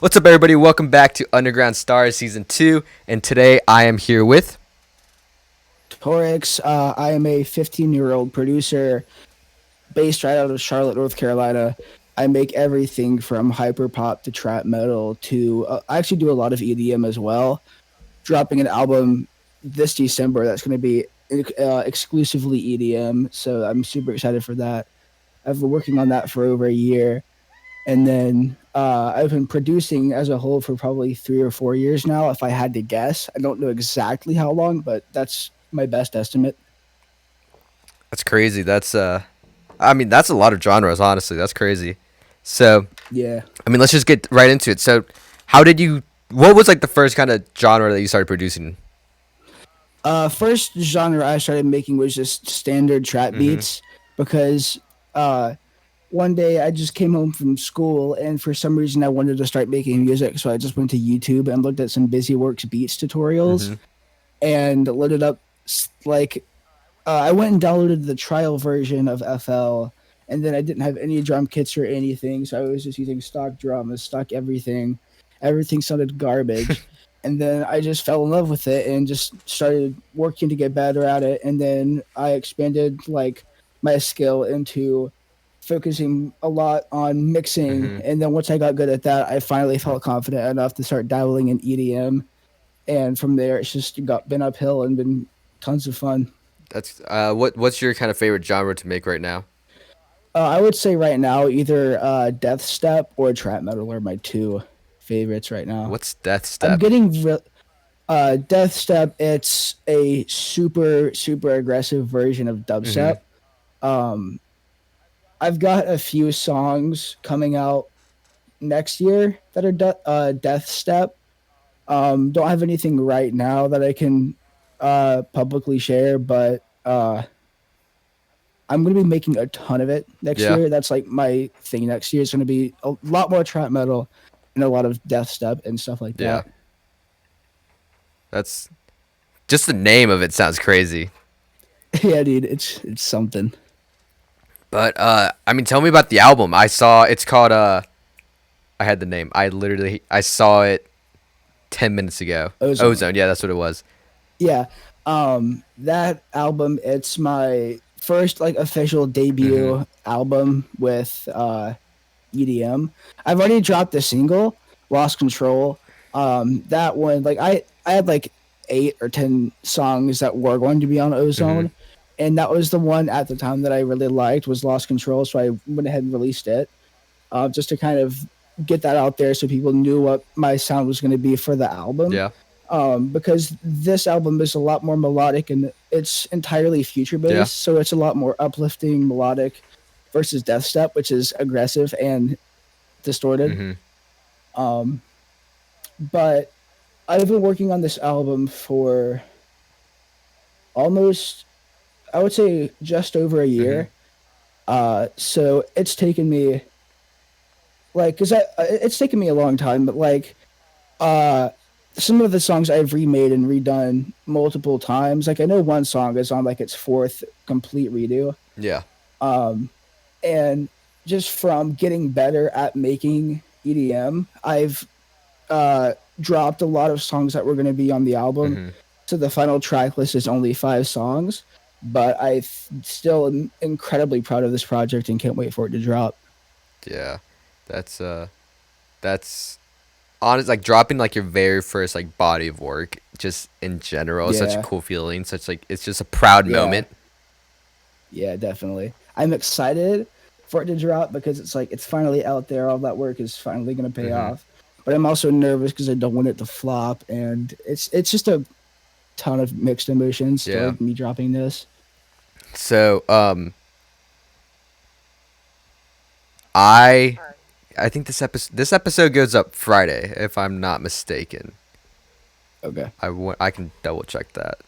What's up, everybody? Welcome back to Underground Stars Season 2. And today I am here with. Torix. I am a 15-year-old producer based right out of Charlotte, North Carolina. I make everything from hyperpop to trap metal to I actually do a lot of EDM as well. Dropping an album this December that's going to be exclusively EDM, so I'm super excited for that. I've been working on that for over a year, and then I've been producing as a whole for probably 3 or 4 years now. If I had to guess, I don't know exactly how long, but that's my best estimate. That's crazy. That's a lot of genres, honestly. That's crazy. So, Yeah. let's just get right into it. So, what was like the first kind of genre that you started producing? First genre I started making was just standard trap Mm-hmm. beats because uh, one day I just came home from school and for some reason I wanted to start making music, so I just went to YouTube and looked at some BusyWorks Beats tutorials Mm-hmm. and loaded up I went and downloaded the trial version of FL, and then I didn't have any drum kits or anything, so I was just using stock drums, stock everything. Everything sounded garbage. And then I just fell in love with it and just started working to get better at it. And then I expanded my skill into focusing a lot on mixing. Mm-hmm. And then once I got good at that, I finally felt confident enough to start dabbling in EDM. And from there, it's just been uphill and been tons of fun. That's what's your kind of favorite genre to make right now? I would say right now either Death Step or Trap Metal are my two favorites right now. What's Death I'm Step? getting Death Step. It's a super aggressive version of Mm-hmm. dubstep. Um, I've got a few songs coming out next year that are Death Step. Don't have anything right now that I can publicly share, but I'm going to be making a ton of it next Yeah. year. That's like my thing next year. It's going to be a lot more trap metal and a lot of death step and stuff like Yeah. that. That's just the name of it sounds crazy. Yeah, dude, it's something. But tell me about the album. I saw it's called I had the name. I saw it 10 minutes ago. Ozone. Ozone. Yeah, that's what it was. Yeah. That album, it's my first like official Mm-hmm. debut album with EDM. I've already dropped a single, Lost Control. That one, I had like 8 or 10 songs that were going to be on Mm-hmm. Ozone, and that was the one at the time that I really liked was Lost Control. So I went ahead and released it, just to kind of get that out there so people knew what my sound was going to be for the album. Yeah. Because this album is a lot more melodic and it's entirely future Yeah. based, so it's a lot more uplifting, melodic versus Death Step, which is aggressive and distorted. Mm-hmm. Um, but I've been working on this album for almost, I would say, just over a Mm-hmm. year. So it's taken me it's taken me a long time, but uh, some of the songs I've remade and redone multiple times. Like I know one song is on like its fourth complete redo. Yeah. Um, and just from getting better at making EDM, I've dropped a lot of songs that were going to be on the album. Mm-hmm. So the final track list is only 5 songs, but still am incredibly proud of this project and can't wait for it to drop. Yeah. That's that's honest, like dropping like your very first like body of work just in general is such a Yeah, cool feeling. Such like it's just a proud yeah, moment. yeah, definitely. I'm excited for it to drop because it's like it's finally out there. All that work is finally going to pay Mm-hmm. off. But I'm also nervous because I don't want it to flop, and it's just a ton of mixed emotions Yeah. toward me dropping this. So I I think this episode goes up Friday if I'm not mistaken. Okay. I can double check that.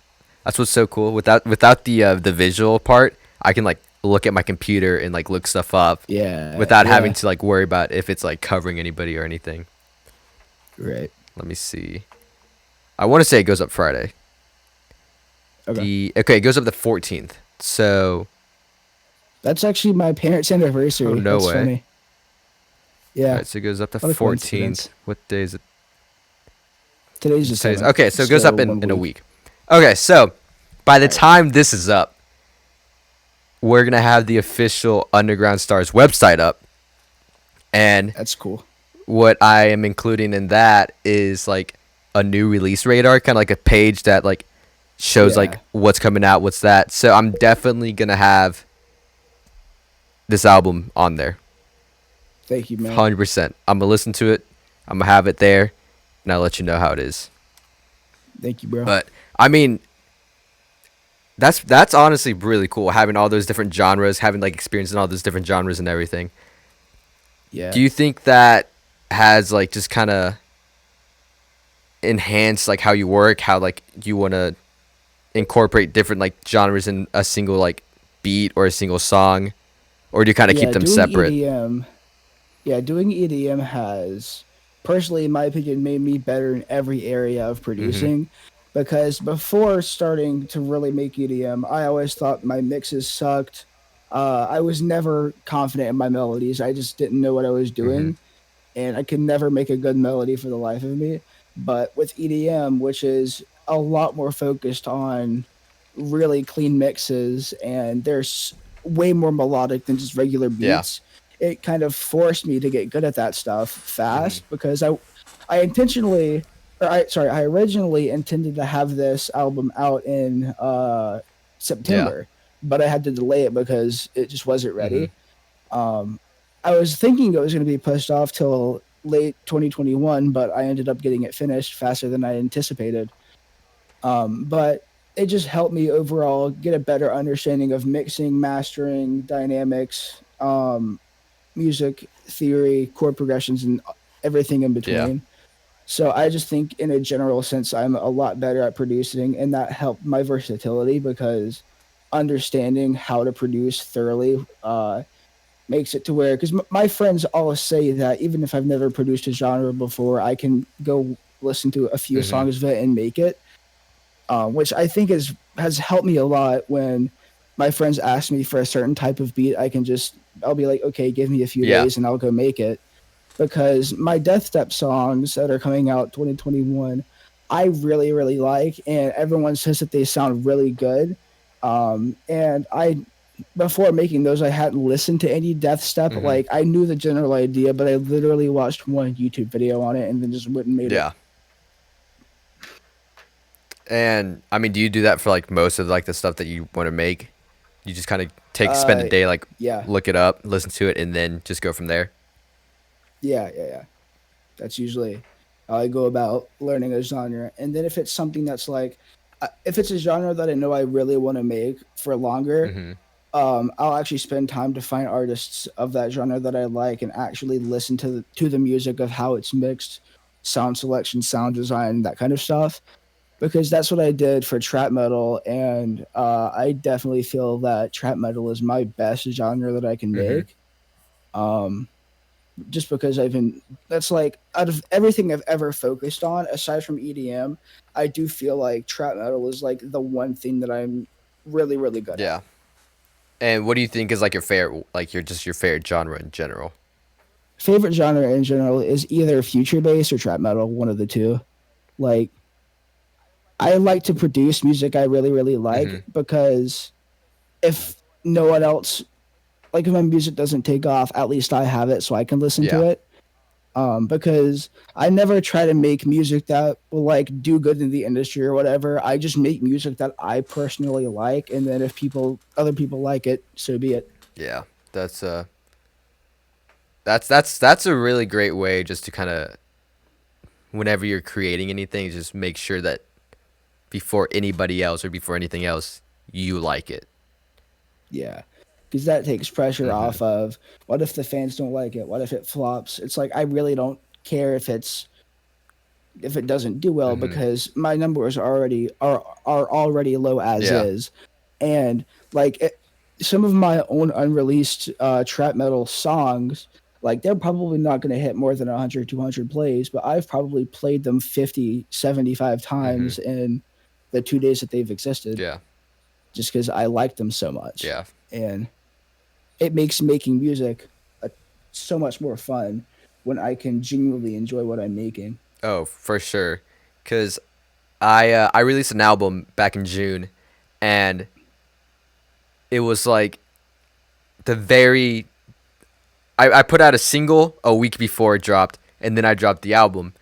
That's what's so cool. Without the visual part, I can like look at my computer and like look stuff up Yeah, without having yeah, to like worry about if it's like covering anybody or anything. right. Let me see. I want to say it goes up Friday. Okay. It goes up the 14th. So, That's actually my parents' oh anniversary. no That's way. funny. All Yeah. right, so it goes up to What a 14th. coincidence. What day is it? Today's the Today's, 7th, okay, so it goes so up one in a week. week. Okay, so by the All right. time this is up, we're gonna have the official Underground Stars website up, and That's cool. what I am including in that is like a new release radar, kind of like a page that like shows like Yeah. what's coming out, what's that. So I'm definitely gonna have this album on there, Thank you, man. 100%. I'm gonna listen to it. I'm gonna have it there, and I'll let you know how it is. Thank you, bro. But I mean, that's honestly really cool having all those different genres, having like experience in all those different genres and everything. Do Yeah. you think that has like just kind of enhanced like how you work, how like you want to incorporate different like genres in a single like beat or a single song, or do you kind of keep Yeah, them doing separate? EDM. Yeah, doing EDM has, personally, in my opinion, made me better in every area of Mhm. producing. Because before starting to really make EDM, I always thought my mixes sucked. I was never confident in my melodies. I just didn't know what I was Mhm. doing, and I could never make a good melody for the life of me. But with EDM, which is a lot more focused on really clean mixes, and there's way more melodic than just regular Yeah. beats, it kind of forced me to get good at that stuff Mhm. fast because I intentionally, I originally intended to have this album out in Yeah. September, but I had to delay it because it just wasn't Mhm. ready. um, I was thinking it was going to be pushed off till late 2021, but I ended up getting it finished faster than I anticipated. But it just helped me overall get a better understanding of mixing, mastering, dynamics, music theory, chord progressions, and everything in Yeah. between. So I just think, in a general sense, I'm a lot better at producing, and that helped my versatility because understanding how to produce thoroughly makes it to where, because my friends all say that even if I've never produced a genre before, I can go listen to a few Mhm. songs of it and make it, which I think is has helped me a lot. When my friends ask me for a certain type of beat, I'll be like, okay, give me a few Yeah. days and I'll go make it. Because my death step songs that are coming out 2021, I really really like, and everyone says that they sound really good. And I Before making those, I hadn't listened to any death step. Mhm. Like, I knew the general idea, but I literally watched one YouTube video on it and then just went and made it. Yeah. And I mean, do you do that for like most of like the stuff that you want to make? You just kind of spend a Uh, day like yeah, look it up, listen to it, and then just go from there. yeah. That's usually how I go about learning a genre. And then if it's something that's like, if it's a genre that I know I really want to make for longer, Mhm. I'll actually spend time to find artists of that genre that I like and actually listen to the music of how it's mixed, sound selection, sound design, that kind of stuff. Because that's what I did for trap metal, and I definitely feel that trap metal is my best genre that I can Mhm. make. Um, just because I've been that's like, out of everything I've ever focused on aside from EDM, I do feel like trap metal is like the one thing that I'm really really good at. Yeah. And what do you think is like your favorite, like your favorite genre in general? Favorite genre in general is either future bass or trap metal, one of the two. Like, I like to produce music I really really like Mhm. because if no one else, like, if my music doesn't take off, at least I have it so I can listen to Yeah. it. Because I never try to make music that will like do good in the industry or whatever. I just make music that I personally like, and then if other people like it, so be it. Yeah. That's that's a really great way just to kind of whenever you're creating anything, just make sure that before anybody else or before anything else, you like it. Yeah, because that takes pressure Mhm. off of, what if the fans don't like it? What if it flops? It's like, I really don't care if it doesn't do well, Mhm. because my numbers are already low as Yeah. is. And like some of my own unreleased trap metal songs, like, they're probably not going to hit more than 100 200 plays, but I've probably played them 50 75 Mhm. times in the 2 days that they've existed, Yeah. just because I like them so much. Yeah. And it makes making music uh, so much more fun. when I can genuinely enjoy what I'm making. Oh, for sure. Cause I released an album back in June, and it was like the very I put out a single a week before it dropped, and then I dropped the album.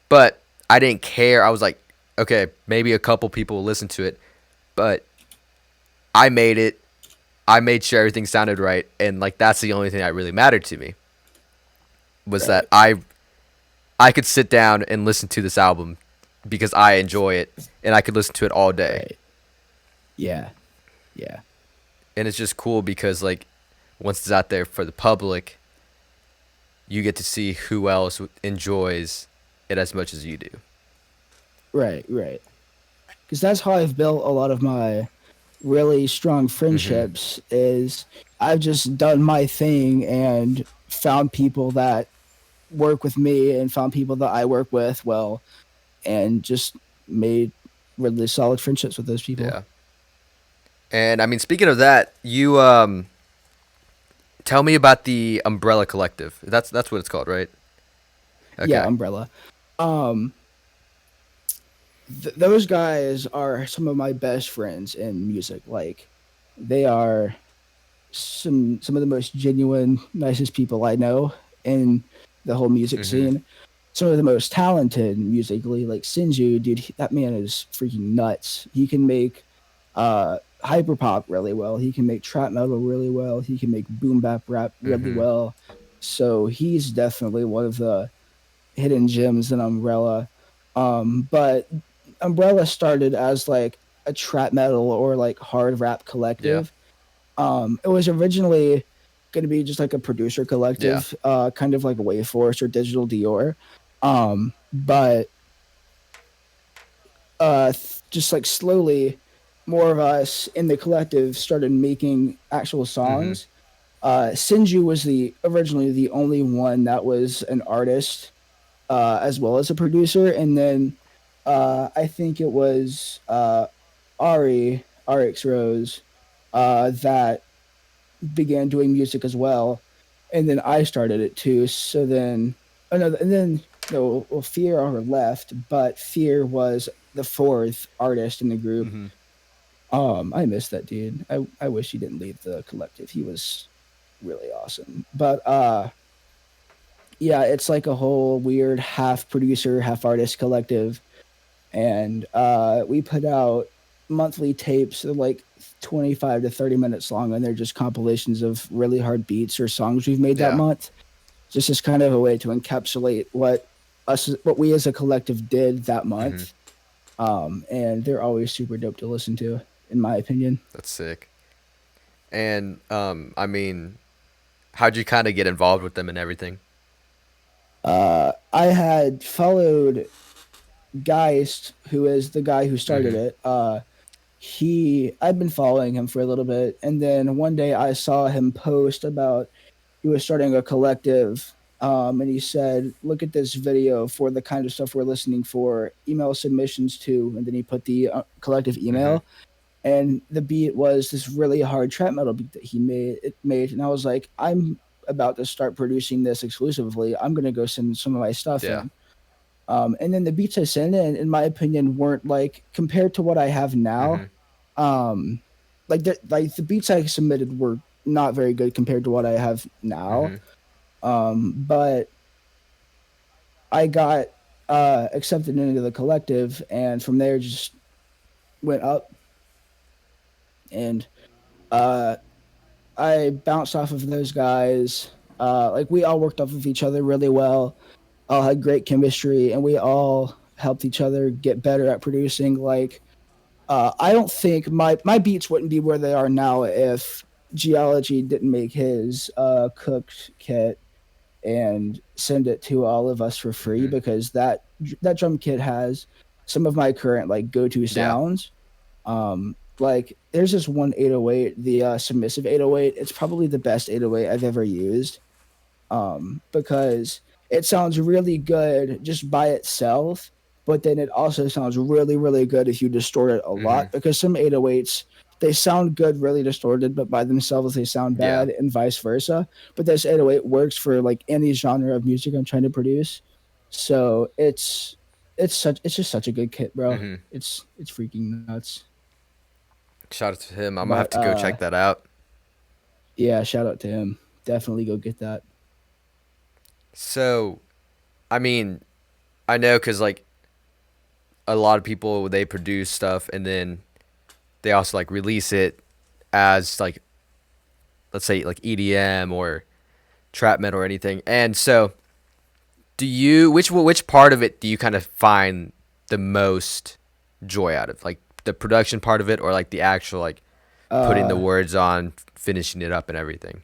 But I didn't care. I was like, okay, maybe a couple people will listen to it, but I made it. I made sure everything sounded right, and like that's the only thing that really mattered to me was that Right. I could sit down and listen to this album because I enjoy it, and I could listen to it all day. Right. Yeah. Yeah. And it's just cool because like once it's out there for the public, you get to see who else enjoys it as much as you do. Right. Right. Because that's how I've built a lot of my really strong Mhm. friendships. Is I've just done my thing and found people that work with me and found people that I work with well, and just made really solid friendships with those people. Yeah. And I mean, speaking of that, you tell me about the Umbrella Collective. That's what it's called, right? Yeah, Okay. Umbrella. Um, those guys are some of my best friends in music. Like, they are some of the most genuine, nicest people I know in the whole music Mhm. scene. Some of the most talented musically, like Sinju, dude, that man is freaking nuts. He can make hyperpop really well. He can make trap metal really well. He can make boom bap rap really Mhm. well. So he's definitely one of the hidden gems in Umbrella. But Umbrella started as like a trap metal or like hard rap Yeah. collective. It was originally going to be just like a producer Yeah. collective, kind of like Wayforce or Digital Dior. But just like slowly, more of us in the collective started making actual Mhm. songs. Sinju was the originally the only one that was an artist, as well as a producer, and then I think it was RX Rose, that began doing music as well, and then I started it too. So then, oh no, and then no, well, Fear left, but Fear was the fourth artist in the group. Mhm. I miss that dude. I wish he didn't leave the collective. He was really awesome. But yeah, it's like a whole weird half producer, half artist collective, and we put out monthly tapes of like 25 to 30 minutes long, and they're just compilations of really hard beats or songs we've made that Yeah. month, just as kind of a way to encapsulate what we as a collective did that Mhm. month. And they're always super dope to listen to, in my opinion. That's sick. And I mean, how'd you kind of get involved with them and everything? I had followed Geist, who is the guy who started Mhm. it. I've been following him for a little bit, and then one day I saw him post about he was starting a collective, and he said, "Look at this video for the kind of stuff we're listening for. Email submissions to," and then he put the collective Mhm. email, and the beat was this really hard trap metal beat that he made, and I was like, "I'm about to start producing this exclusively. I'm gonna go send some of my stuff Yeah. in." And then the beats I sent in my opinion, weren't like compared to what I have now. Mhm. Um, like the beats I submitted were not very good compared to what I have now. Mhm. But I got accepted into the collective, and from there just went up, and uh, I bounced off of those guys. Like we all worked off of each other really well. All had great chemistry, and we all helped each other get better at producing. Like I don't think my beats wouldn't be where they are now if Geology didn't make his cooked kit and send it to all of us for free, Mhm. because that drum kit has some of my current like go-to Yeah. sounds. Like there's this one 808, the submissive 808. It's probably the best 808 I've ever used, because it sounds really good just by itself, but then it also sounds really, really good if you distort it a lot. Mhm. Because some 808s they sound good, really distorted, but by themselves they sound Yeah. bad, and vice versa. But this 808 works for like any genre of music I'm trying to produce. So it's just such a good kit, bro. Mm-hmm. It's freaking nuts. Shout out to him. I'm gonna have But to go check that out. yeah, shout out to him. Definitely go get that. So, I mean, I know because like a lot of people they produce stuff and then they also like release it as like let's say like EDM or trap metal or anything. And so, do you which part of it do you kind of find the most joy out of? Like the production part of it or like the actual like putting the Uh words on, finishing it up and everything?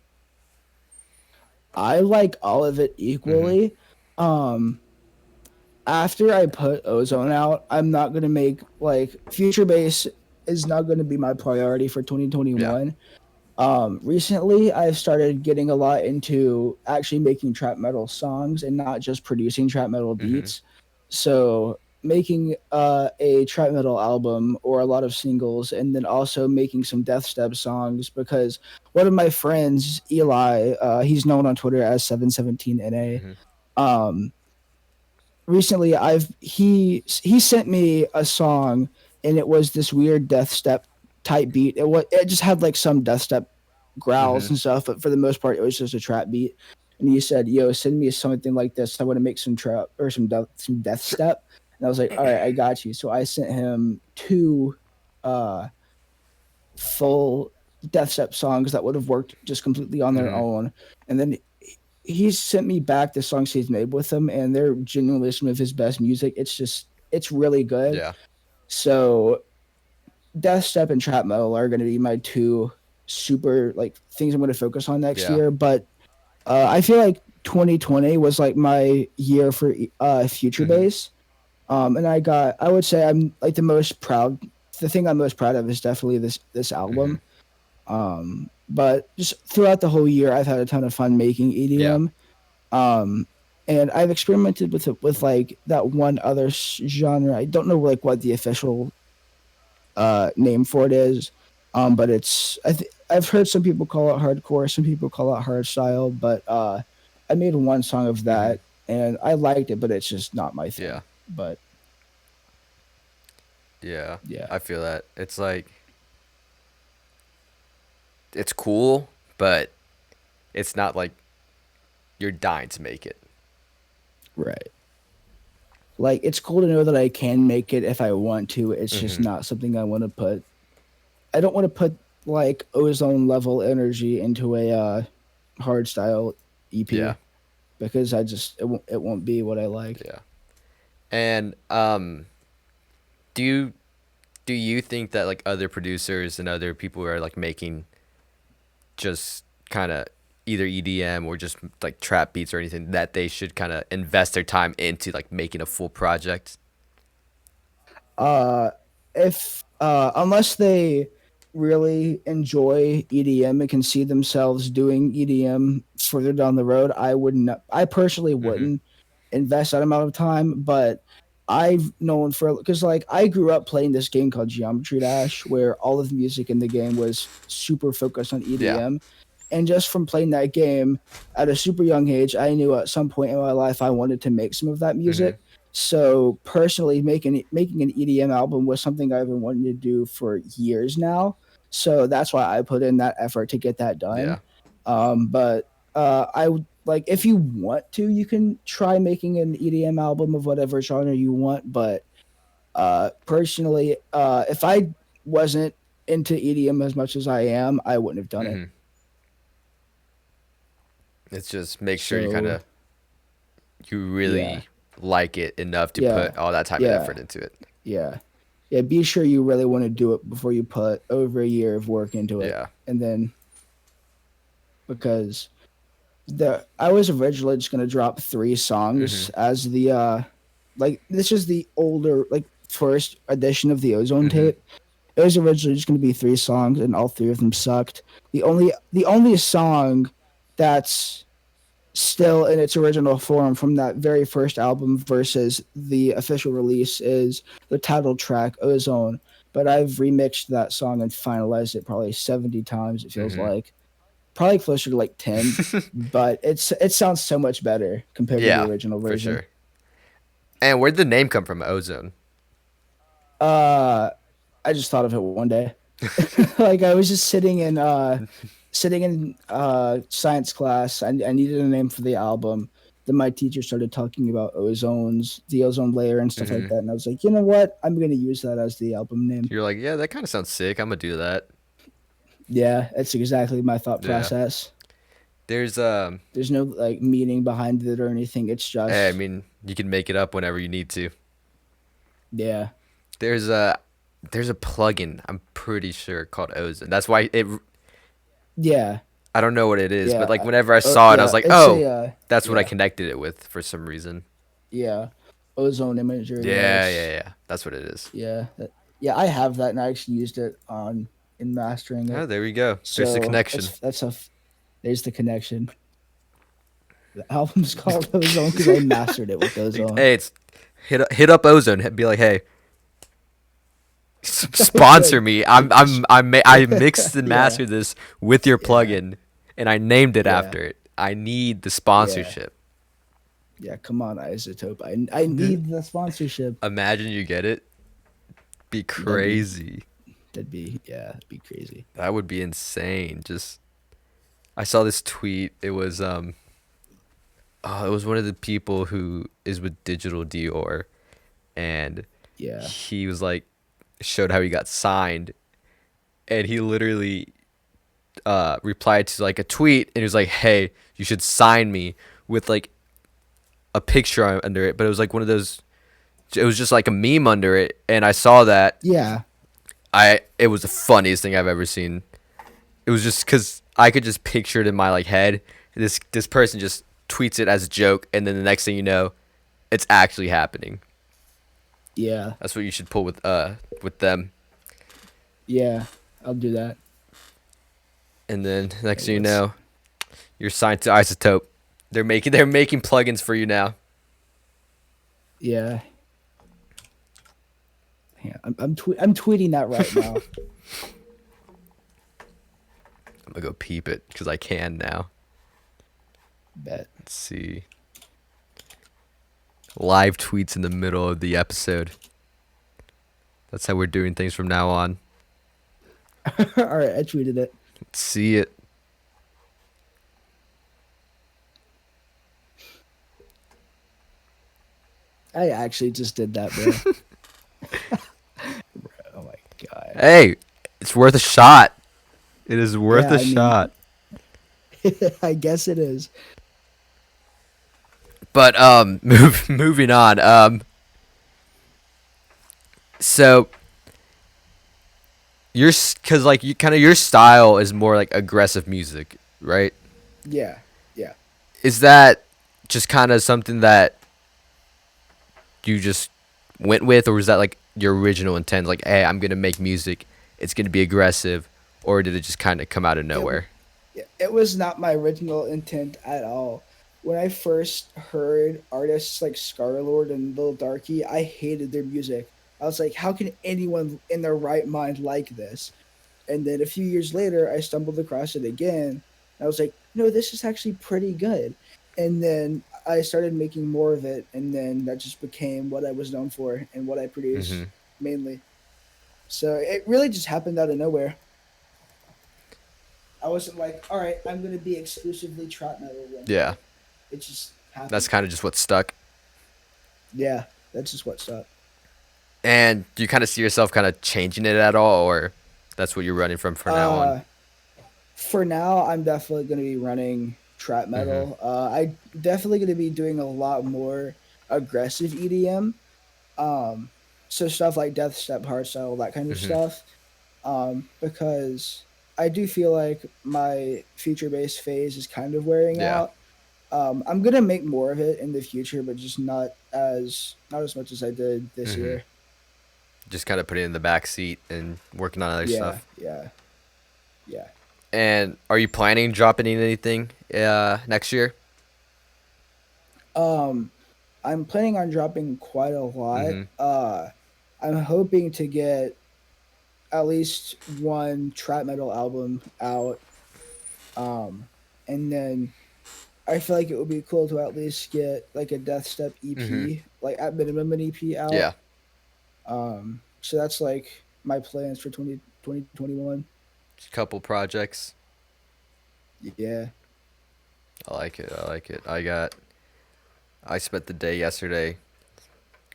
I like all of it Mhm. equally. Um After I put Ozone out, I'm not gonna make like future bass is not gonna be my priority for Yeah. 2021. Recently I've started getting a lot into actually making trap metal songs and not just producing trap metal Mhm. beats. So making a trap metal album or a lot of singles, and then also making some death step songs, because one of my friends, Eli, he's known on Twitter as 717NA. Mhm. Um, recently he sent me a song, and it was this weird death step type beat. It just had like some death step growls Mhm. and stuff, but for the most part it was just a trap beat. And he said, "Yo, send me something like this. I want to make some trap or some death step." And I was like, "All right, I got you." So I sent him two uh full death step songs that would have worked just completely on their Mhm. own. And then he's sent me back the songs he's made with them, and they're genuinely some of his best music. It's really good. Yeah. So death step and trap metal are going to be my two super like things I'm going to focus on next Yeah. year. But I feel like 2020 was like my year for future Mhm. bass. And I would say I'm like the thing I'm most proud of is definitely this Mhm. album. But just throughout the whole year, I've had a ton of fun making Yeah. EDM. Um, and I've experimented with like that one other genre. I don't know like what the official name for it is. But I've heard some people call it hardcore, some people call it hardstyle, but I made one song of Mhm. that and I liked it, but it's just not my Yeah. thing. But Yeah. yeah, I feel that. It's like it's cool, but it's not like you're dying to make it. right. Like it's cool to know that I can make it if I want to. It's just Mhm. not something I want to put. I don't want to put like ozone level energy into a hard style Yeah. EP, because it won't be what I like. Yeah. And do you do you think that like other producers and other people who are like making just kind of either EDM or just like trap beats or anything that they should kind of invest their time into like making a full project? Uh, if Unless they really enjoy EDM and can see themselves doing EDM further down the road, I wouldn't. I personally Mhm. wouldn't invest that amount of time. But I've known for because like I grew up playing this game called Geometry Dash, where all of the music in the game was super focused on Yeah. EDM. And just from playing that game at a super young age, I knew at some point in my life I wanted to make some of that Mhm. music. So personally, making an EDM album was something I've been wanting to do for years now. So that's why I put in that effort to get that done. Yeah. But I would like, if you want to, you can try making an EDM album of whatever genre you want. But personally, if I wasn't into EDM as much as I am, I wouldn't have done it. Mhm. It's just make sure you kind So of you yeah, really like it enough to yeah, put all that time and yeah, effort into it. yeah. Yeah, be sure you really want to do it before you put over a year of work into it. Yeah. And then because the I was originally just gonna drop three songs Mhm. as the like this is the older like first edition of the Ozone Mhm. tape. It was originally just gonna be three songs, and all three of them sucked. The only song that's still in its original form from that very first album versus the official release is the title track Ozone. but I've remixed that song and finalized it probably 70 times. It feels Mm-hmm. like probably closer to like 10, but it sounds so much better compared to the Yeah, original for version. sure. And where'd the name come from, Ozone? Uh, I just thought of it one day. Like I was just sitting in science class. I needed a name for the album. Then my teacher started talking about the ozone layer and stuff like Mm-hmm. that, and I was like, you know what? I'm gonna use that as the album name. You're like, yeah, that kind of sounds sick. I'm gonna do that. Yeah, that's exactly my thought Yeah. process. There's There's no like meaning behind it or anything. It's I just mean, you can make it up whenever you need to. yeah, There's a there's a plugin, I'm pretty sure, called Ozone. That's why it yeah, I don't know what it is, yeah, but like whenever I saw it, I was yeah. like, It's "Oh, a that's what I yeah, connected it with for some reason." yeah. Ozone imagery. Yeah, Yeah, yeah, it's yeah. That's what it is. yeah, yeah. I have that, and I actually used it on in mastering Oh, it. there we go. There's the So connection. there's the connection. The album's called Ozone because I mastered it with Ozone. Hey, it's hit up Ozone. Be like, "Hey, sponsor Okay. me. Like, I mixed and yeah, mastered this with your yeah, plugin, and I named it yeah, after it. I need the yeah, sponsorship." yeah. Come on, Isotope. I need the sponsorship. Imagine you get it. Be That'd be crazy. that'd be crazy. That would be insane. Just I saw this tweet. It was one of the people who is with Digital Dior, and Yeah, he was like showed how he got signed, and he literally replied to like a tweet, and he was like, "Hey, you should sign me," with like a picture under it, but it was like one of those. It was just like a meme under it, and I saw that. yeah, It was the funniest thing I've ever seen. It was just because I could just picture it in my like head. This person just tweets it as a joke, and then the next thing you know, it's actually happening. yeah, That's what you should pull with them. yeah. I'll do that. And then next Hey, thing you let's. know, you're signed to Isotope. They're making plugins for you now. Yeah, yeah. I'm tweeting that right now. I'm gonna go peep it because I can now. Bet. Let's see. Live tweets in the middle of the episode. That's how we're doing things from now on. All right, I tweeted it. Let's see it. I actually just did that, bro. Oh my god. Hey, it's worth a shot. It is worth Yeah, a I mean, shot. I guess it is. But moving on. So because like you kind of your style is more like aggressive music, right? Yeah, yeah. Is that just kind of something that you just went with, or was that like your original intent? Like, hey, I'm gonna make music. It's gonna be aggressive, or did it just kind of come out of It nowhere? it was not my original intent at all. When I first heard artists like Scarlord and Lil Darky, I hated their music. I was like, how can anyone in their right mind like this? And then a few years later, I stumbled across it again. I was like, no, this is actually pretty good. And then I started making more of it, and then that just became what I was known for and what I Mm-hmm. produce mainly. So it really just happened out of nowhere. I wasn't like, all right, I'm going to be exclusively trap metal one Yeah, day. It just that's happened. kind of just what stuck. Yeah, that's just what's up. And do you kind of see yourself kind of changing it at all, or that's what you're running from for now on? Uh, for now, I'm definitely going to be running trap Mm-hmm. metal. I definitely going to be doing a lot more aggressive EDM. Um, so stuff like death step, hardstyle, that kind of Mm-hmm. stuff. Because I do feel like my feature based phase is kind of wearing Yeah. out. I'm gonna make more of it in the future, but just not as much as I did this Mm-hmm. year. Just kind of putting it in the back seat and working on other Yeah, stuff. yeah, yeah. And are you planning dropping anything next year? Um, I'm planning on dropping quite a lot. Mm-hmm. I'm hoping to get at least one trap metal album out. Um, and then I feel like it would be cool to at least get like a Death Step Mm-hmm. EP, like at minimum an EP out. Yeah. So that's like my plans for 2021. Couple projects. Yeah. I like it. I like it. I spent the day yesterday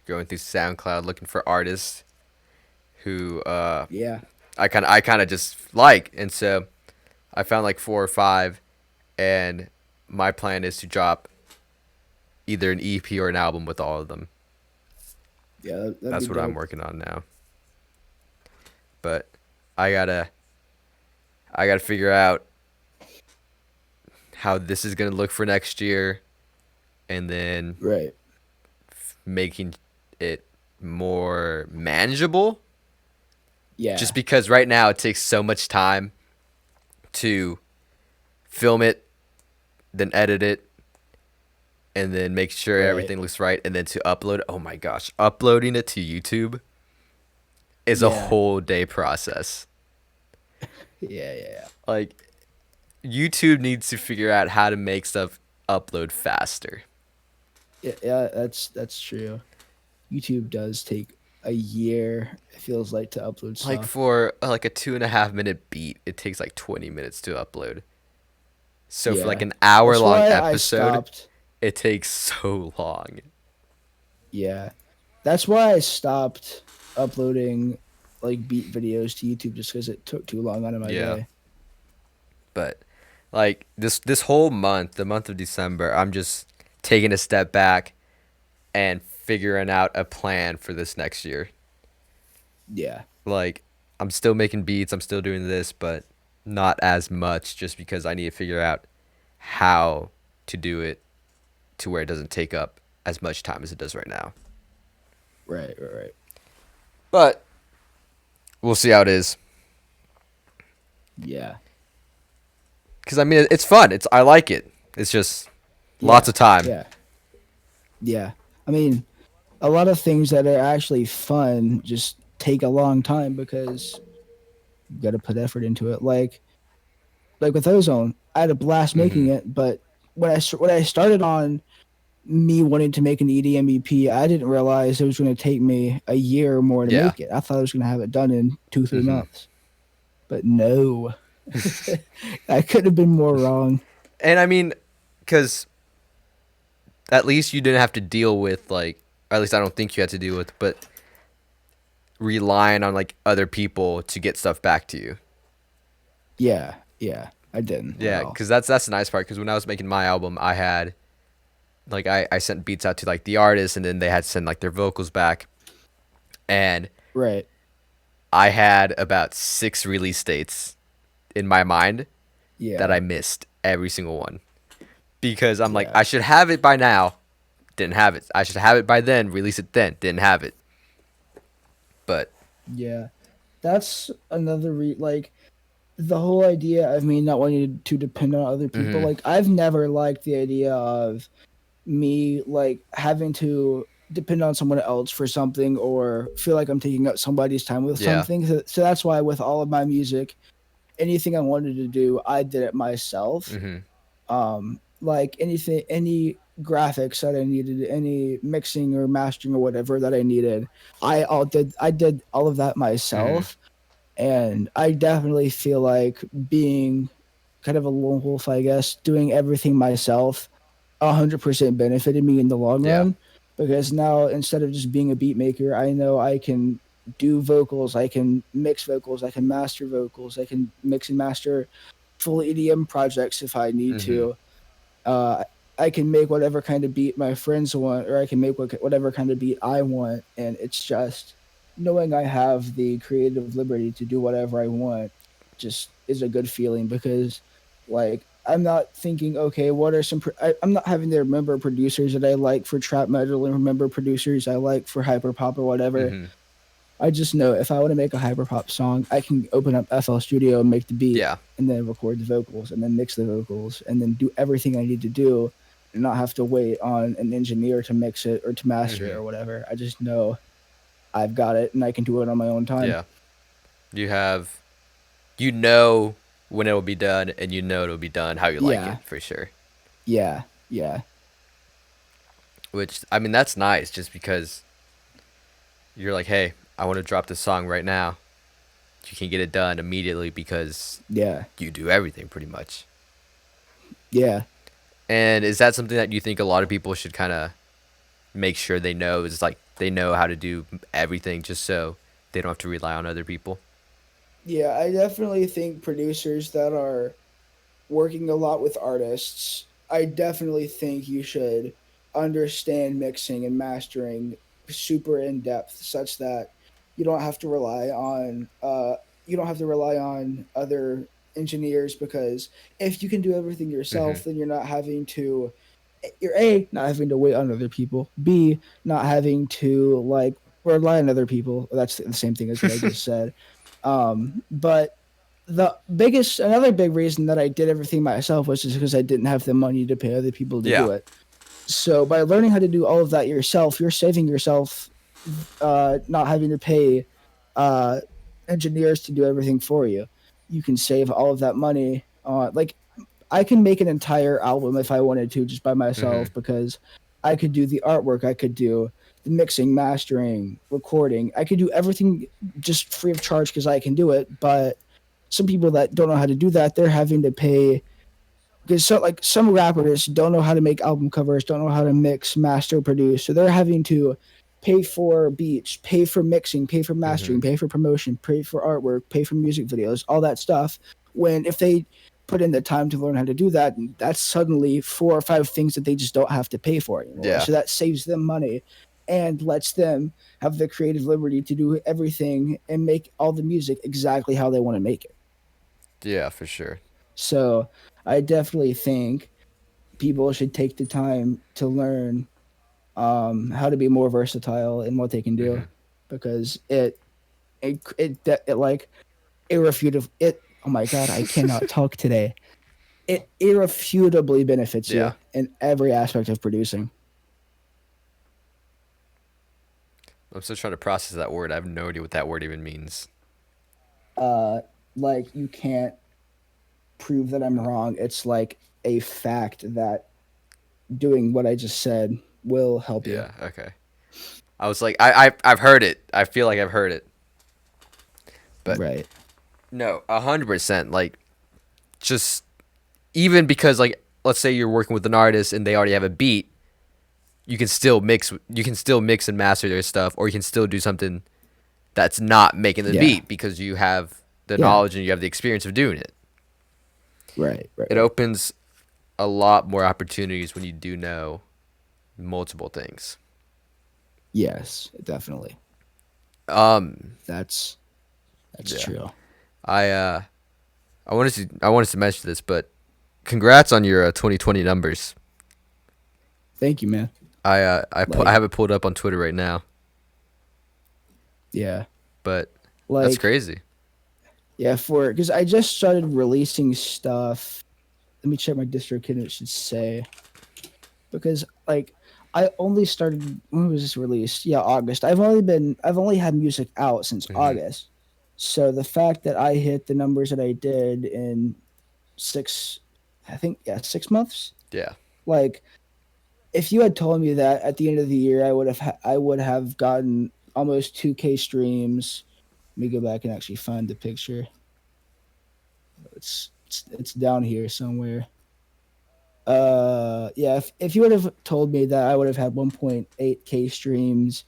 going through SoundCloud looking for artists who Yeah. I kind of just like, and so I found like four or five, and my plan is to drop either an EP or an album with all of them. Yeah. That'd be That's what I'm dope. working on now. But I gotta I gotta figure out how this is gonna look for next year, and then Right. making it more manageable. Just Yeah. because right now it takes so much time to film it, then edit it, and then make sure Right. everything looks right, and then to upload it. Oh my gosh, uploading it to YouTube is a Yeah. whole day process. Yeah. Yeah. Like, YouTube needs to figure out how to make stuff upload faster. Yeah. Yeah. That's true. YouTube does take a year. It feels like to upload Like stuff. for like a 2.5 minute beat, it takes like 20 minutes to upload. So for like Yeah. an hour That's long why I episode, stopped. it takes so long. Yeah. That's why I stopped uploading like beat videos to YouTube just because it took too long out of my Yeah. day. But like this whole month, the month of December, I'm just taking a step back and figuring out a plan for this next year. Yeah. Like, I'm still making beats, I'm still doing this, but not as much just because I need to figure out how to do it to where it doesn't take up as much time as it does right now. Right. Right. Right. But we'll see how it is. Yeah. Cuz I mean it's fun. I like it. It's just lots Yeah. of time. Yeah. Yeah. I mean, a lot of things that are actually fun just take a long time because you got to put effort into it. Like with Ozone, I had a blast making Mhm. it, but when I started on me wanting to make an EDM EP, I didn't realize it was going to take me a year or more to Yeah. make it. I thought I was going to have it done in 2 3 Mhm. months, but no, I could have been more wrong. And I mean cuz at least you didn't have to deal with like, or at least I don't think you had to deal with, but relying on like other people to get stuff back to you. Yeah, yeah, I didn't at Yeah, all. because that's the nice part. Because when I was making my album, I had like I sent beats out to like the artists, and then they had to send like their vocals back, and Right. I had about six release dates in my mind that Yeah, I missed every single one because I'm like yeah, I should have it by now, didn't have it. I should have it by then, release it then, didn't have it. But yeah. That's another like the whole idea of me not wanting to depend on other people. mhm, Like I've never liked the idea of me like having to depend on someone else for something or feel like I'm taking up somebody's time with yeah, something. So that's why with all of my music, anything I wanted to do, I did it myself. mhm, Like anything, any graphics that I needed, any mixing or mastering or whatever that I needed, I did all of that mhm, myself. And I definitely feel like being kind of a lone wolf, I guess, doing everything myself 100% benefited me in the long yeah, run because now instead of just being a beat maker, I know I can do vocals, I can mix vocals, I can master vocals, I can mix and master full EDM projects if I need mhm, to. uh, I can make whatever kind of beat my friends want, or I can make whatever kind of beat I want. And it's just knowing I have the creative liberty to do whatever I want just is a good feeling because, like, I'm not thinking, okay, what are some, I'm not having to remember producers that I like for trap metal and remember producers I like for hyper pop or whatever. mhm, I just know if I want to make a hyperpop song, I can open up FL Studio and make the beat yeah, and then record the vocals and then mix the vocals and then do everything I need to do and not have to wait on an engineer to mix it or to master it mhm, or whatever. I just know I've got it and I can do it on my own time. yeah. You have, you know when it will be done, and you know it'll be done how you like it Yeah, for sure. yeah, yeah, Which I mean, that's nice, just because you're like, hey, I want to drop this song right now. You can get it done immediately because yeah, you do everything pretty much. yeah. And is that something that you think a lot of people should kind of make sure they know? Is like they know how to do everything just so they don't have to rely on other people? Yeah, I definitely think producers that are working a lot with artists, I definitely think you should understand mixing and mastering super in depth, such that you don't have to rely on other engineers, because if you can do everything Mm-hmm. yourself, then you're a not having to wait on other people, b not having to like rely on other people. That's the same thing as what I just said. But another big reason that I did everything myself was just because I didn't have the money to pay other people to Yeah. do it. So by learning how to do all of that yourself, you're saving yourself not having to pay uh, engineers to do everything for you. You can save all of that money. Like I can make an entire album if I wanted to just by Mm-hmm. myself, because I could do the artwork, I could do the mixing, mastering, recording. I could do everything just free of charge because I can do it. But some people that don't know how to do that, they're having to pay, because like some rappers don't know how to make album covers, don't know how to mix, master, produce, so they're having to pay for beats, pay for mixing, pay for Mm-hmm. mastering, pay for promotion, pay for artwork, pay for music videos, all that stuff. When if they put in the time to learn how to do that, that's suddenly 4 or 5 things that they just don't have to pay for anymore. Yeah. So that saves them money and lets them have the creative liberty to do everything and make all the music exactly how they want to make it. Yeah, for sure. So I definitely think people should take the time to learn how to be more versatile in what they can do, Mm-hmm. because it like irrefutable it. Oh my god, I cannot talk today. It irrefutably benefits Yeah. you in every aspect of producing. I'm still trying to process that word. I have no idea what that word even means. Uh, like you can't prove that I'm wrong. It's like a fact that doing what I just said will help you. Yeah. Okay. I was like, I've heard it. I feel like I've heard it, but Right. no, 100%. Like, just even because, like, let's say you're working with an artist and they already have a beat, you can still mix. You can still mix and master their stuff, or you can still do something that's not making the Yeah. beat because you have the Yeah. knowledge and you have the experience of doing it. Right. Right. It Right. opens a lot more opportunities when you do know multiple things. Yes, definitely. Um, That's that's yeah. true. I I wanted to mention this, but congrats on your 2020 numbers. Thank you, man. I Like, have it pulled up on Twitter right now, yeah. but that's Like, crazy. yeah, for because I just started releasing stuff. Let me check my DistroKid and it should say, because like I only started, when was this released? Yeah, August. I've only had music out since Hmm. August. So the fact that I hit the numbers that I did in six, I think, yeah, 6 months. Yeah. Like, if you had told me that at the end of the year, I would have gotten almost 2K streams. Let me go back and actually find the picture. It's down here somewhere. Yeah, if you would have told me that I would have had 1.8K streams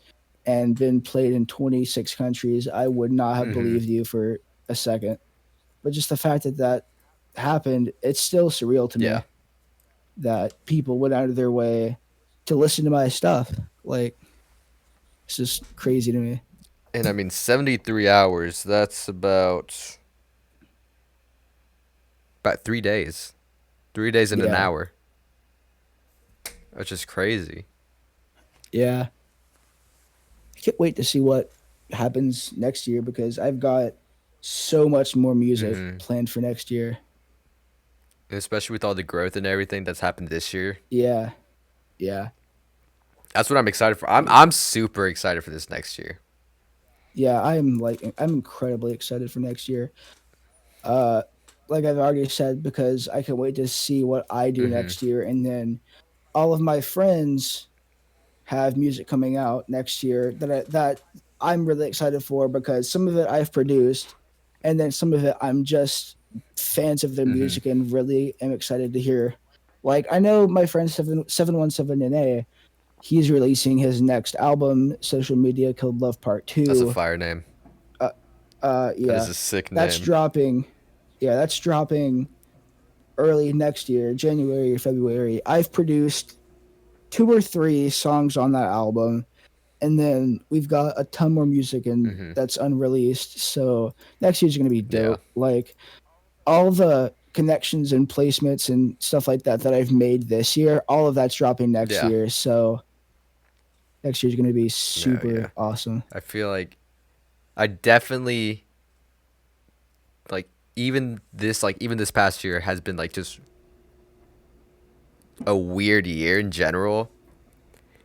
and been played in 26 countries, I would not have Hmm. believed you for a second. But just the fact that that happened, it's still surreal to Yeah. me that people went out of their way to listen to my stuff. Like, it's just crazy to me. And I mean, 73 hours. That's about 3 days. 3 days in an Yeah. hour. That's just crazy. Yeah. I can't wait to see what happens next year, because I've got so much more music Hmm. planned for next year. And especially with all the growth and everything that's happened this year. Yeah. Yeah. That's what I'm excited for. I'm super excited for this next year. yeah, I'm incredibly excited for next year. Uh, like I've already said, because I can wait to see what I do Mm-hmm. next year, and then all of my friends have music coming out next year that I'm really excited for because some of it I've produced, and then some of it I'm just fans of their Mm-hmm. music and really am excited to hear. Like I know my friend 717 and A, he's releasing his next album, Social Media Killed Love Part That's a Two. fire name. Uh, That is yeah, a sick that's name. dropping. Yeah, that's dropping early next year, January or February. I've produced two or three songs on that album, and then we've got a ton more music and Mm-hmm. that's unreleased. So next year's gonna be Yeah. dope. Like all the connections and placements and stuff like that I've made this year, all of that's dropping next Yeah. year. So next year's gonna be No, yeah. super awesome. I feel like I definitely like even this past year has been like just a weird year in general.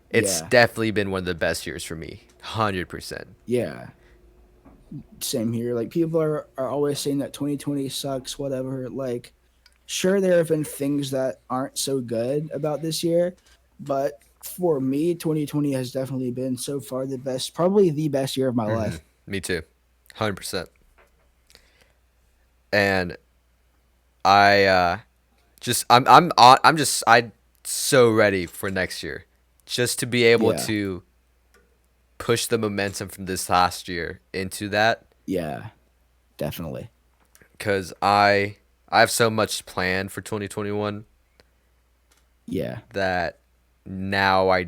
It's Yeah, definitely been one of the best years for me. 100%. yeah. Same here. Like people are always saying that 2020 sucks, whatever. Like sure there have been things that aren't so good about this year, but for me, 2020 has definitely been so far the best, probably the best year of my Mm-hmm. life. Me too. 100%. And I'm just I so ready for next year. Just to be able Yeah, to push the momentum from this last year into that yeah, definitely. cuz I have so much planned for 2021 Yeah, that now I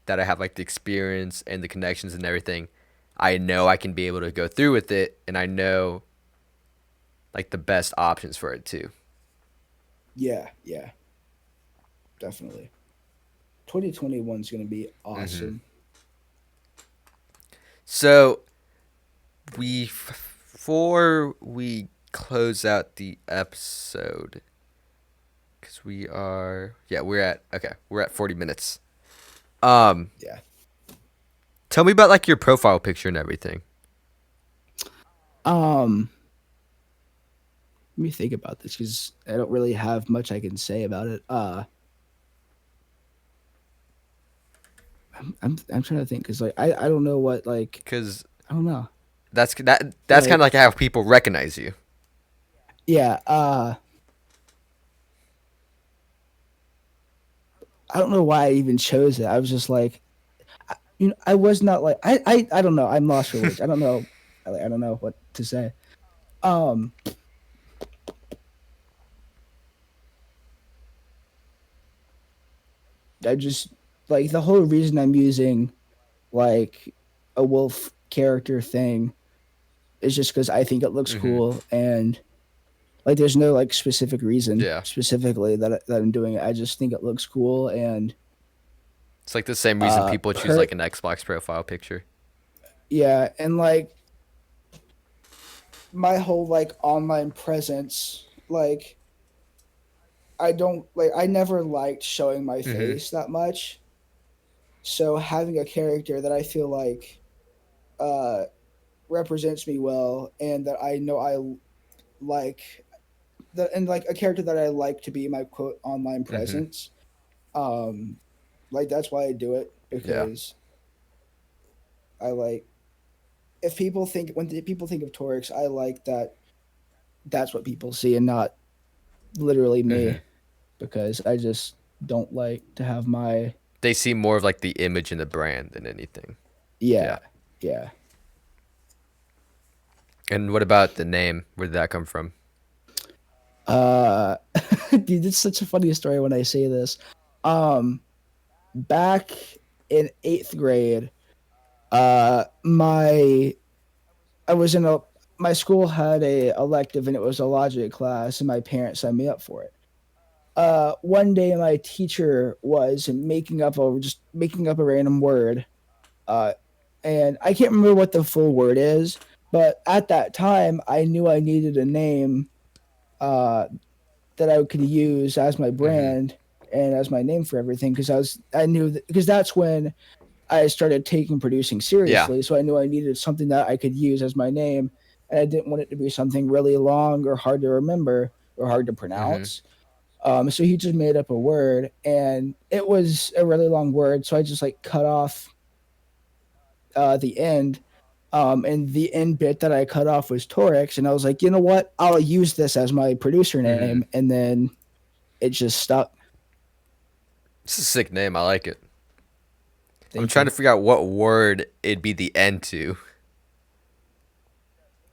have like the experience and the connections and everything. I know I can be able to go through with it, and I know like the best options for it too. yeah, yeah, definitely. 2021 is going to be Hmm. awesome. So before we close out the episode, because we're at 40 minutes. Um, Yeah. Tell me about like your profile picture and everything. Um, Let me think about this because I don't really have much I can say about it. I'm trying to think because like I don't know what like Because I don't know that's kind of like like how people recognize you. yeah I don't know why I even chose it. I was just like I was not like I don't know. I'm lost for words. I don't know. I don't know what to say. Um, I just like the whole reason I'm using like a wolf character thing is just because I think it looks Hmm. cool and like there's no like specific reason Yeah, specifically that I'm doing it. I just think it looks cool and it's like the same reason people choose per like an Xbox profile picture. yeah and like my whole like online presence like I don't like I never liked showing my Hmm. face that much. So having a character that I feel like uh represents me well and that I know I like that and like a character that I like to be my quote online Hmm. presence. Um like that's why I do it Yeah. because I like if people think when people think of Torix, I like that that's what people see and not literally Hmm. me because I just don't like to have my They see more of like the image and the brand than anything. Yeah. yeah yeah And what about the name? Where did that come from? uh dude it's such a funny story when I say this um back in 8th grade my I was in a my school had a elective and it was a logic class and my parents signed me up for it. One day my teacher was making up a random word, uh, and I can't remember what the full word is, but at that time I knew I needed a name uh, that I could use as my Hmm. brand and as my name for everything because I knew because that's when I started taking producing Yeah. seriously. So I knew I needed something that I could use as my name, and I didn't want it to be something really long or hard to remember or hard to Mm-hmm. pronounce. So he just made up a word, and it was a really long word. So I just like cut off the end. And the end bit that I cut off was Torix, and I was like, you know what? I'll use this as my producer Mm-hmm. name, and then it just stuck. It's a sick name. I like it. I'm Thank trying you. to figure out what word it'd be the end to.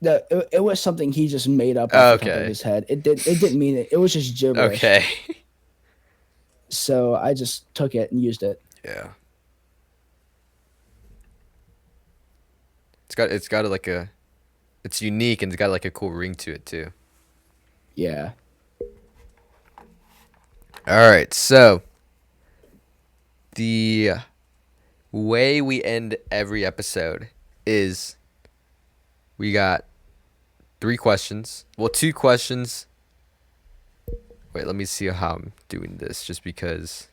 It was something he just made up off the top of Okay. his head. It didn't mean it. It was just gibberish. Okay. So I just took it and used it. Yeah. It's got like a it's unique and it's got like a cool ring to it too. Yeah. All right. So, the way we end every episode is we got three questions. Well, two questions. Wait, let me see how I'm doing this just because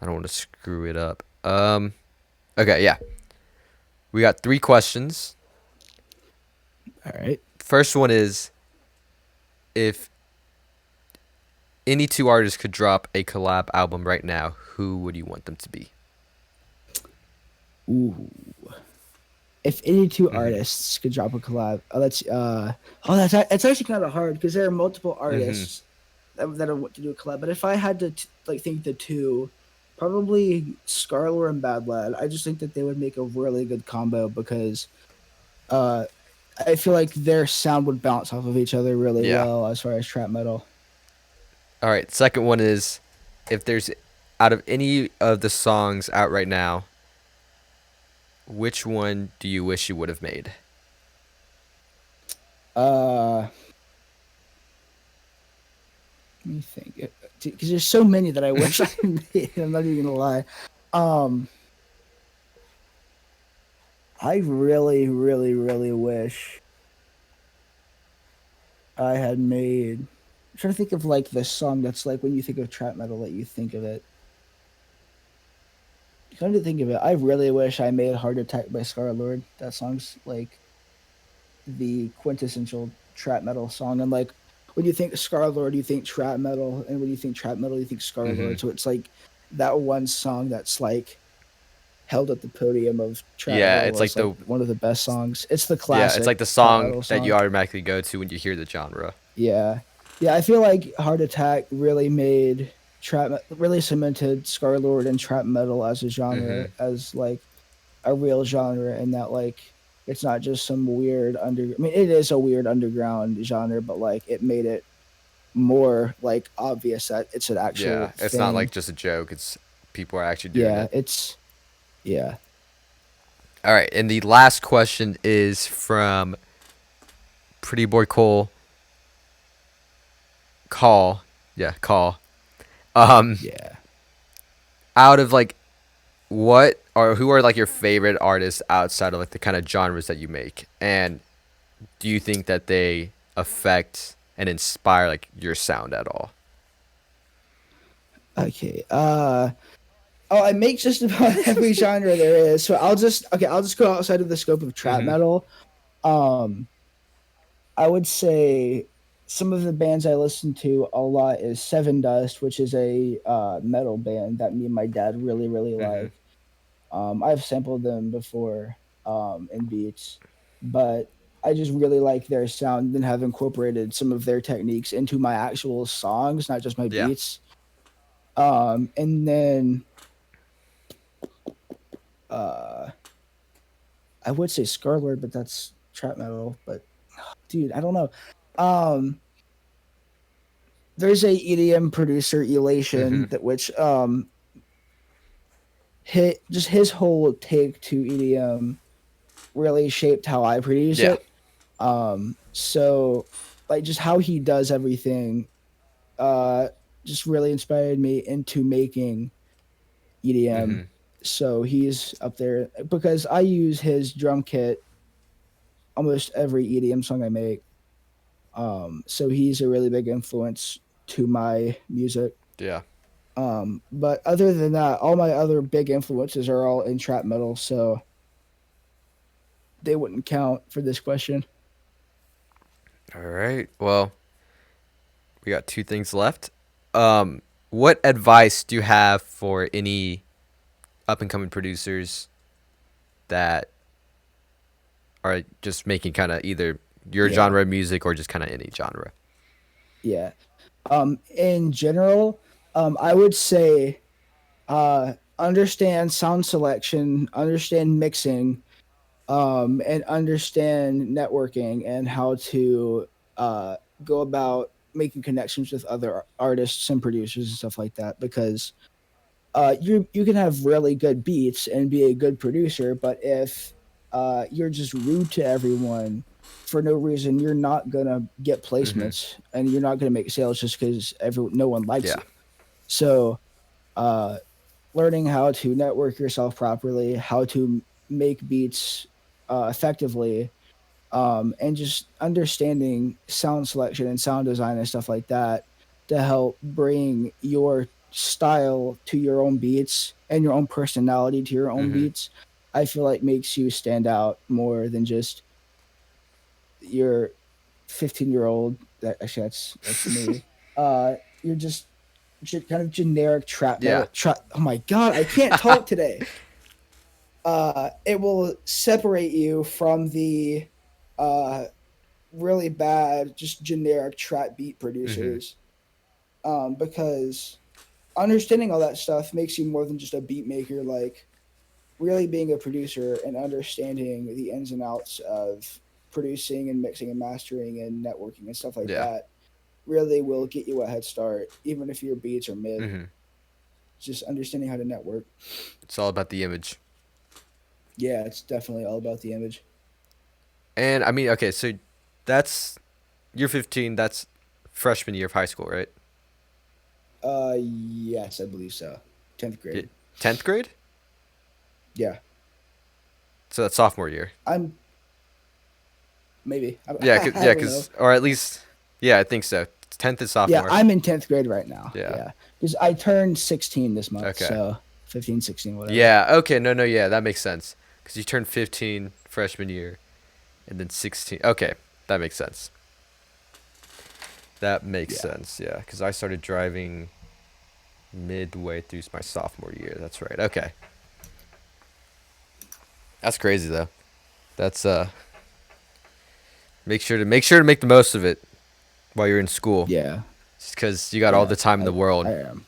I don't want to screw it up. Okay, yeah. We got three questions. All right. First one is if any two artists could drop a collab album right now, who would you want them to be? Ooh. If any two Mhm. artists could drop a collab, that's actually kind of hard because there are multiple Mhm. artists that I want to do a collab. But if I had to like think the two, probably Scarlet and Bad Lad. I just think that they would make a really good combo because uh, I feel like their sound would bounce off of each other really Yeah. well as far as trap metal. All right. Second one is if there's out of any of the songs out right now, which one do you wish you would have made? Uh, Let me think, because there's so many that I wish I made. I'm not even gonna lie. Um, I really, really, really wish I had made. I'm trying to think of like the song that's like when you think of trap metal, that you think of it. Come to think of it, I really wish I made "Heart Attack" by Scarlord. That song's like the quintessential trap metal song, and like when you think Scarlord, you think trap metal, and when you think trap metal, you think Mhm. Scarlord. So it's like that one song that's like held at the podium of trap Yeah, metal it's as like like the one of the best songs. It's the yeah, it's like classic the trap song metal that you song. automatically go to when you hear the genre. Yeah, yeah. I feel like Heart Attack really made really cemented Scarlord and trap metal as a genre, Mhm. as like a real genre, and that like it's not just some weird under. I mean, it is a weird underground genre, but like it made it more like obvious that it's an Yeah, actual it's not thing. like just a joke. It's people are actually doing Yeah, it. it's yeah. All right, and the last question is from Pretty Boy Cole. Call, yeah, call. Um, Yeah. out of like what or who are like your favorite artists outside of like the kind of genres that you make, and do you think that they affect and inspire like your sound at all? Okay. Oh, I make just about every genre there is. So I'll just go outside of the scope of trap Mm-hmm. metal. Um, I would say some of the bands I listen to a lot is Seven Dust, which is a metal band that me and my dad really really Mm-hmm. like. I've sampled them before in beats, but I just really like their sound and have incorporated some of their techniques into my actual songs, not just my Yeah. beats. And then uh, I would say Scarlet, but that's trap metal. But dude, I don't know. Um, there's a EDM producer, Mm-hmm. Elation, that which hit just his whole take to EDM really shaped how I produce Yeah. it. So like just how he does everything, uh, just really inspired me into making Mm-hmm. EDM. So he's up there because I use his drum kit almost every EDM song I make. So he's a really big influence to my music. Yeah. But other than that, all my other big influences are all in trap metal, so they wouldn't count for this question. All right. Well, we got two things left. What advice do you have for any up and coming producers that are just making kind of either your Yeah, genre of music or just kind of any genre? yeah. In general, I would say understand sound selection, understand mixing, and understand networking and how to go about making connections with other artists and producers and stuff like that. Because you can have really good beats and be a good producer, but if you're just rude to everyone for no reason, you're not gonna get Mm-hmm. placements and you're not gonna make sales just because no one likes Yeah. you. So uh, learning how to network yourself properly, how to make beats effectively, and just understanding sound selection and sound design and stuff like that to help bring your style to your own beats and your own personality to your own Mm-hmm. beats. I feel like makes you stand out more than just your 15-year-old. That actually that's me. You're just kind of generic trap Yeah. metal. Oh my god, I can't talk today. It will separate you from the uh, really bad, just generic trap beat Mm-hmm. producers. Because understanding all that stuff makes you more than just a beat maker. Like really being a producer and understanding the ins and outs of producing and mixing and mastering and networking and stuff like Yeah. that really will get you a head start, even if your beats are mid. Mm-hmm. Just understanding how to network. It's all about the image. Yeah, it's definitely all about the image. And I mean, okay, so that's you're 15. That's freshman year of high school, right? Yes, I believe so. 10th Yeah. grade. 10th grade. Yeah, So that's sophomore year. I'm maybe. Yeah, I yeah, don't know. cause or at least, yeah, I think so. 10th is Yeah, sophomore. I'm in 10th grade right now. Yeah. Yeah, because I turned 16 this month, Okay. so 15, 16, whatever. Yeah. Okay. No. No. Yeah, that makes sense. Cause you turned 15 freshman year, and then 16. Okay, that makes sense. That makes Yeah, sense. Yeah, cause I started driving midway through my sophomore year. That's right. Okay. That's crazy though. That's make sure to make the most of it while you're in school. yeah, Just because you got all yeah. the time in the world. I am.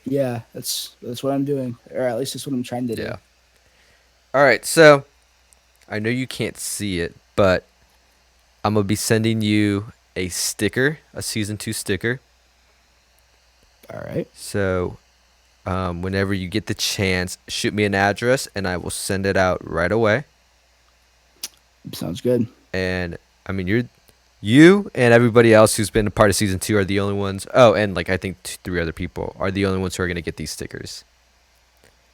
Yeah, that's what I'm doing, or at least that's what I'm trying to do. Yeah. All right. So I know you can't see it, but I'm gonna be sending you a sticker, a season 2 sticker. All right, So whenever you get the chance, shoot me an address, and I will send it out right away. sounds good. And I mean, you and everybody else who's been a part of season 2 are the only ones. Oh, and like I think three other people are the only ones who are gonna get these stickers.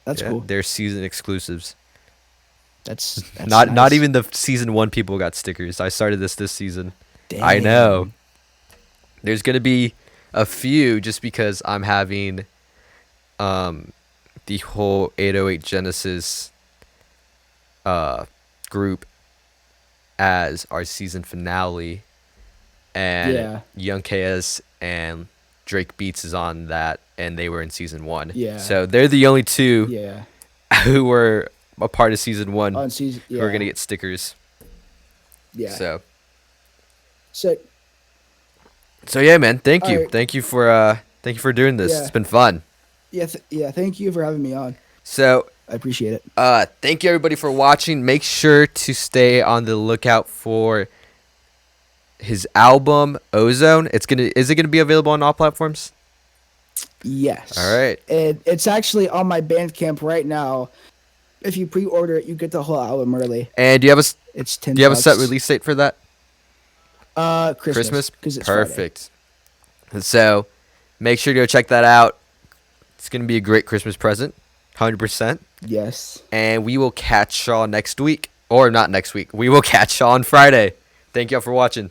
That's Yeah, cool. they're season exclusives. That's Not nice. even the season 1 people got stickers. I started this season. I know. Dang. There's gonna be a few just because I'm having um the whole 808 Genesis uh group as our season finale, and Yeah, Young KS and Drake Beats is on that, and they were in season 1. yeah, So they're the only two yeah. who were a part of season 1 On season, who are gonna yeah, get stickers. yeah. So So, so yeah, man. Thank all you. right, Thank you for doing this. It's yeah, been fun. yeah, yeah. Thank you for having me on. So I appreciate it. thank you everybody for watching. Make sure to stay on the lookout for his album Ozone. Is it gonna be available on all platforms? All Yes, right. it's actually on my Bandcamp right now. If you pre-order it, you get the whole album early. And It's do ten you have a set bucks. release date for that? Christmas Christmas? because it's Friday. Perfect. And so make sure to go check that out. It's going to be a great Christmas present. 100%. Yes. And we will catch y'all next week. Or not next week. We will catch y'all on Friday. Thank y'all for watching.